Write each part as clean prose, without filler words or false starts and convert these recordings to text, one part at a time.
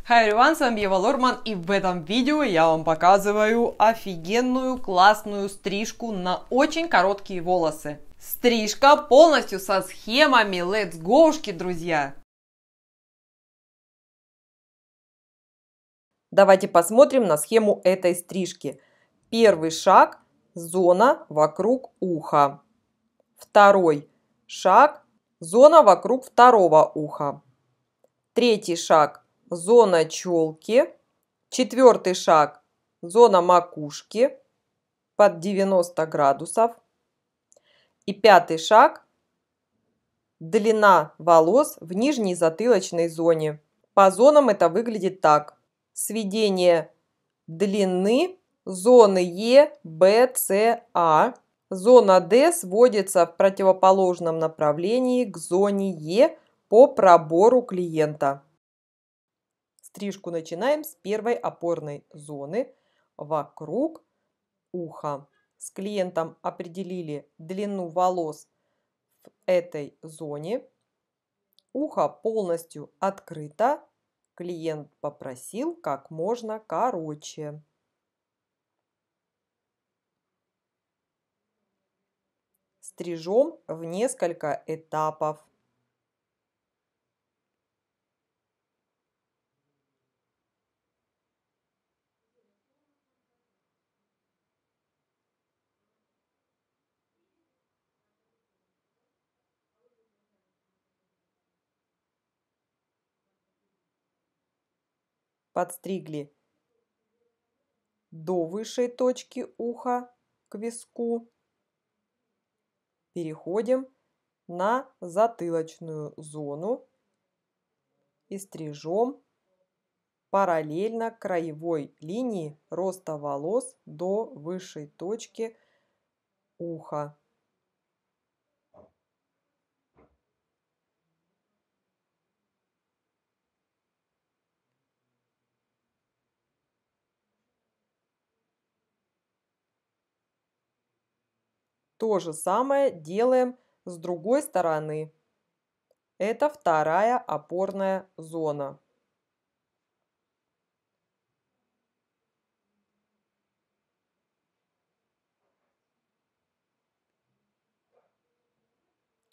Hi everyone, с вами Ева Лорман, и в этом видео я вам показываю офигенную классную стрижку на очень короткие волосы. Стрижка полностью со схемами, let's go-шки, друзья! Давайте посмотрим на схему этой стрижки. Первый шаг – зона вокруг уха. Второй шаг – зона вокруг второго уха. Третий шаг – зона челки. Четвертый шаг – зона макушки под 90 градусов. И пятый шаг – длина волос в нижней затылочной зоне. По зонам это выглядит так. Сведение длины зоны Е, Б, С, А. Зона D сводится в противоположном направлении к зоне Е по пробору клиента. Стрижку начинаем с первой опорной зоны вокруг уха. С клиентом определили длину волос в этой зоне. Ухо полностью открыто. Клиент попросил как можно короче. Стрижем в несколько этапов. Подстригли до высшей точки уха к виску. Переходим на затылочную зону и стрижем параллельно краевой линии роста волос до высшей точки уха. То же самое делаем с другой стороны. Это вторая опорная зона.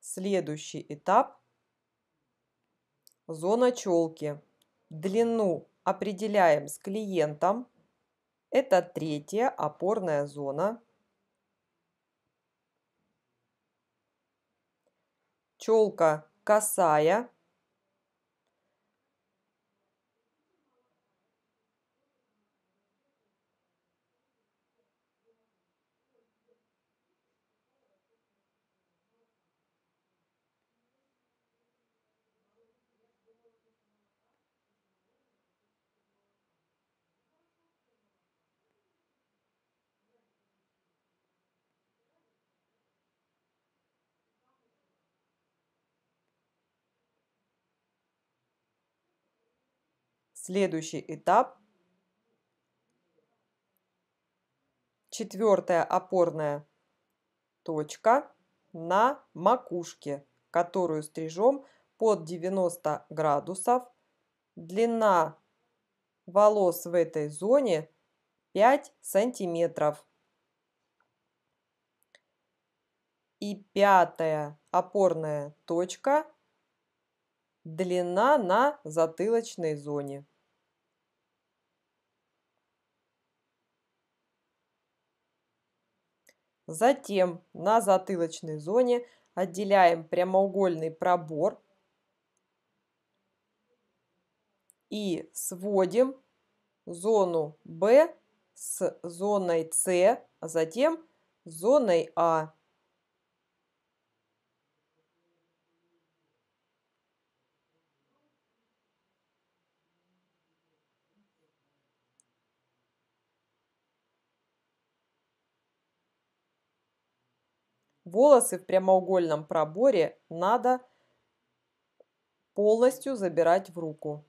Следующий этап – зона челки. Длину определяем с клиентом. Это третья опорная зона. Челка косая. Следующий этап – четвертая опорная точка на макушке, которую стрижем под 90 градусов. Длина волос в этой зоне 5 сантиметров. И пятая опорная точка – длина на затылочной зоне. Затем на затылочной зоне отделяем прямоугольный пробор и сводим зону Б с зоной С, а затем с зоной А. Волосы в прямоугольном проборе надо полностью забирать в руку.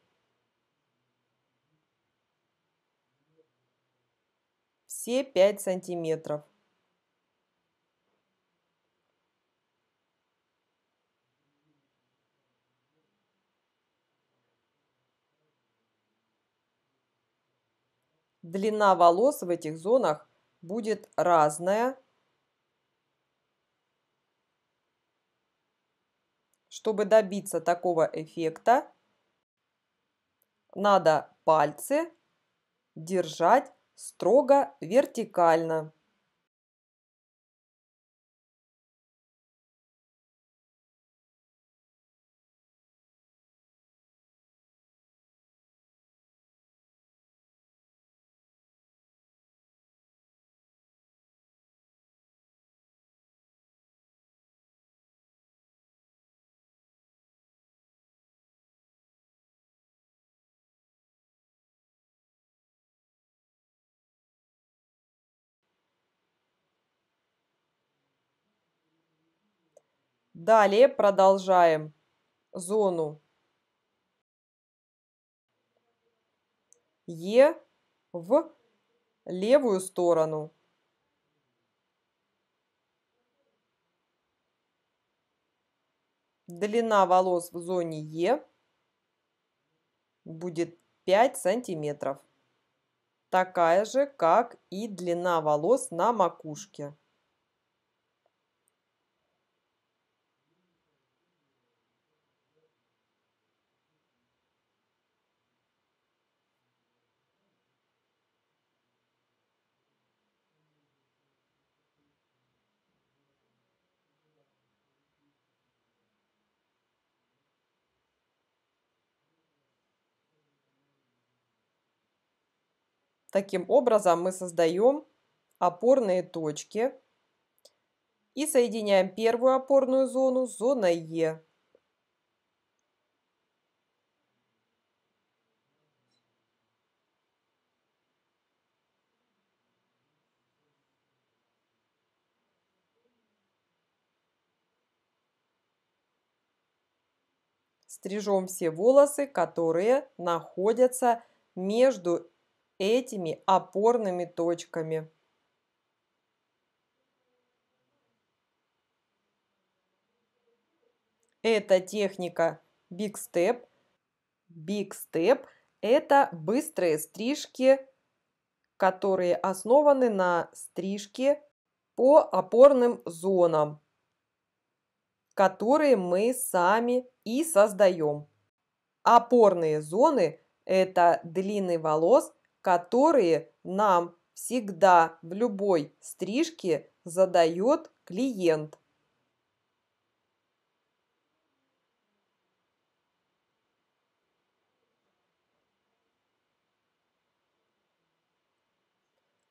Все 5 сантиметров. длина волос в этих зонах будет разная. Чтобы добиться такого эффекта, надо пальцы держать строго вертикально. Далее продолжаем зону Е в левую сторону. Длина волос в зоне Е будет 5 сантиметров. Такая же, как и длина волос на макушке. Таким образом мы создаем опорные точки и соединяем первую опорную зону с зоной Е. Стрижем все волосы, которые находятся между этими опорными точками. Это техника Big Step. Big Step – это быстрые стрижки, которые основаны на стрижке по опорным зонам, которые мы сами и создаем. Опорные зоны – это длины волос, которые нам всегда в любой стрижке задает клиент.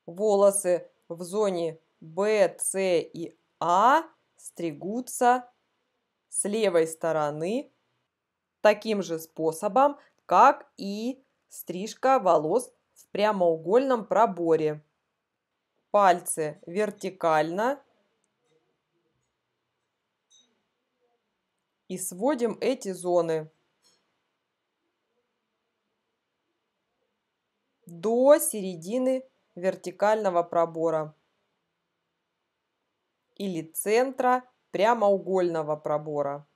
Волосы в зоне В, С и А стригутся с левой стороны таким же способом, как и стрижка волос в прямоугольном проборе. Пальцы вертикально и сводим эти зоны до середины вертикального пробора или центра прямоугольного пробора.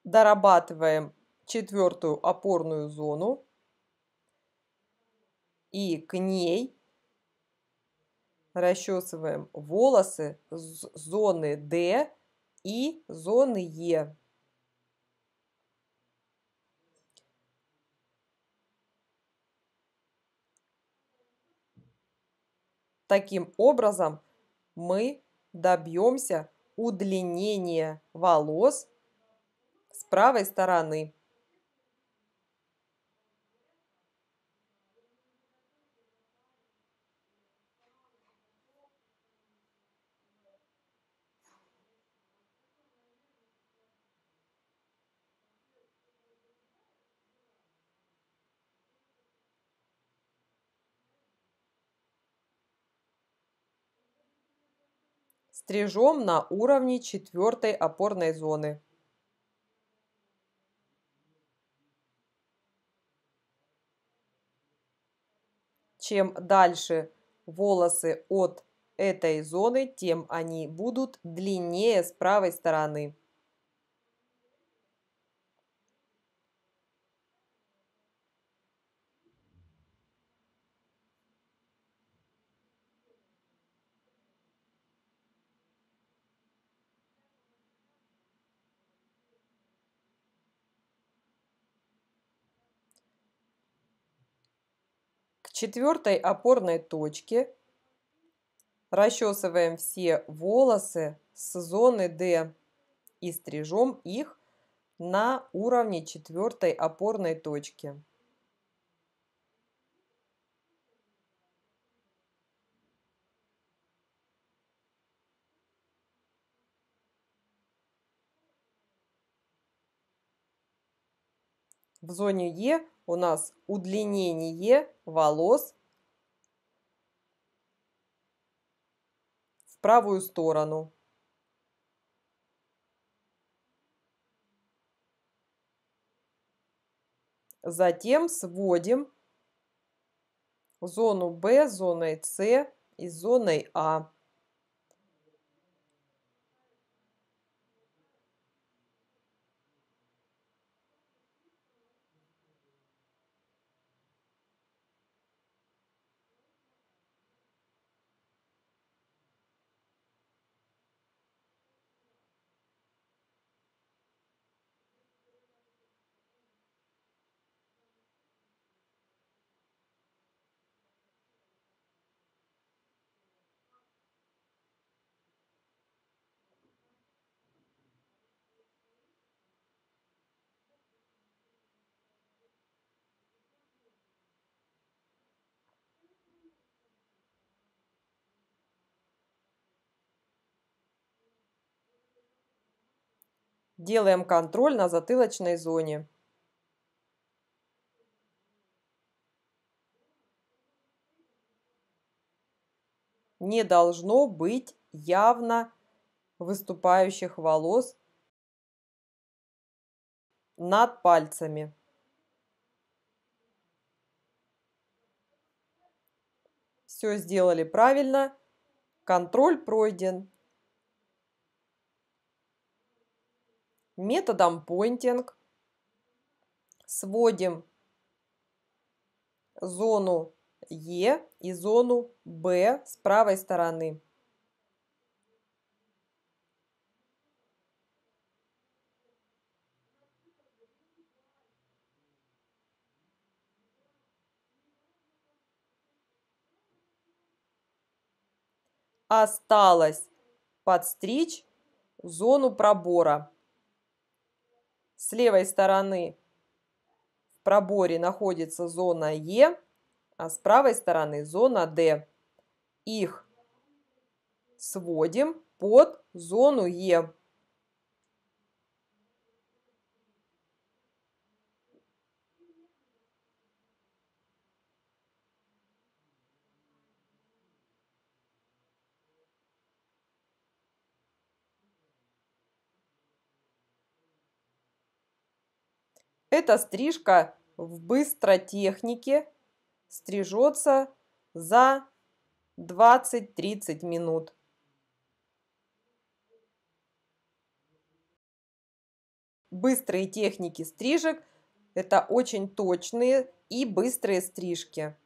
Дорабатываем четвертую опорную зону и к ней расчесываем волосы с зоны D и зоны E. Таким образом мы добьемся удлинение волос с правой стороны. Стрижем на уровне 4-й опорной зоны. Чем дальше волосы от этой зоны, тем они будут длиннее с правой стороны. К 4-й опорной точке расчесываем все волосы с зоны D и стрижем их на уровне 4-й опорной точки. В зоне Е у нас удлинение волос в правую сторону. Затем сводим зону Б, зоной С и зоной А. Делаем контроль на затылочной зоне. Не должно быть явно выступающих волос над пальцами. Все сделали правильно. Контроль пройден. Методом пойнтинг сводим зону Е и зону Б с правой стороны. Осталось подстричь зону пробора. С левой стороны в проборе находится зона Е, а с правой стороны зона Д. Их сводим под зону Е. Эта стрижка в быстротехнике стрижется за 20-30 минут. Быстрые техники стрижек – это очень точные и быстрые стрижки.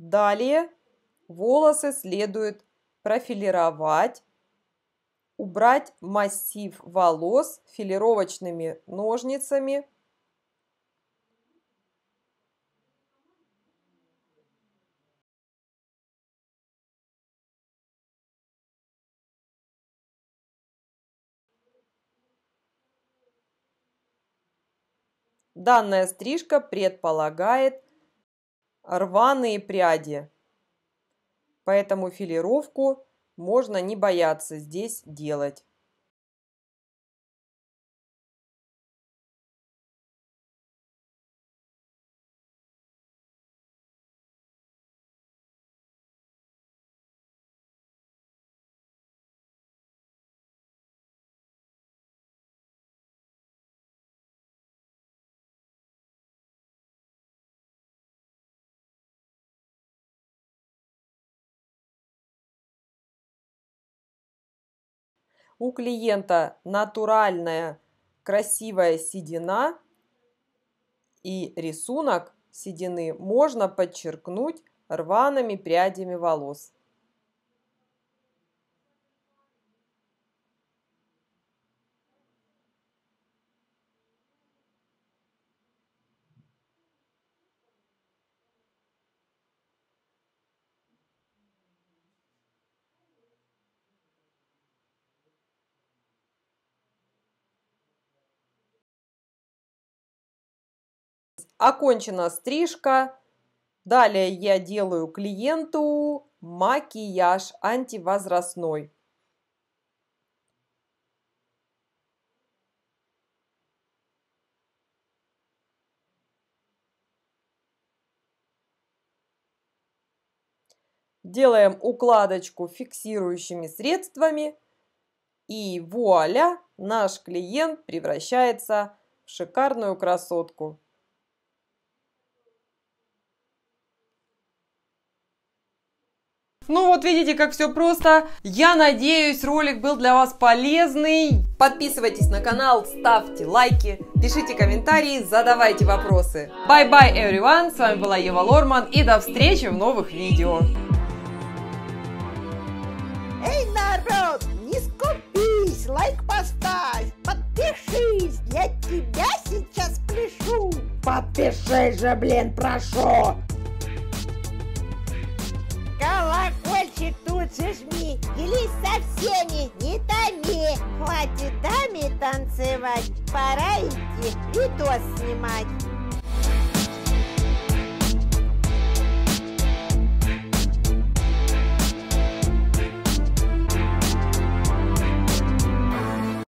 Далее волосы следует профилировать, убрать массив волос филировочными ножницами. Данная стрижка предполагает рваные пряди, поэтому филировку можно не бояться здесь делать. У клиента натуральная красивая седина, и рисунок седины можно подчеркнуть рваными прядями волос. Окончена стрижка. Далее я делаю клиенту макияж антивозрастной. Делаем укладочку фиксирующими средствами. И вуаля! Наш клиент превращается в шикарную красотку. Ну вот видите, как все просто. Я надеюсь, ролик был для вас полезный. Подписывайтесь на канал, ставьте лайки, пишите комментарии, задавайте вопросы. Bye-bye, everyone! С вами была Ева Лорман, и до встречи в новых видео. Эй, народ, не скупись, лайк поставь, подпишись, я тебя сейчас пляшу. Подпишись же, блин, прошу. Колокольчик тут же жми, делись со всеми, не томи. Хватит даме танцевать, пора идти видос снимать.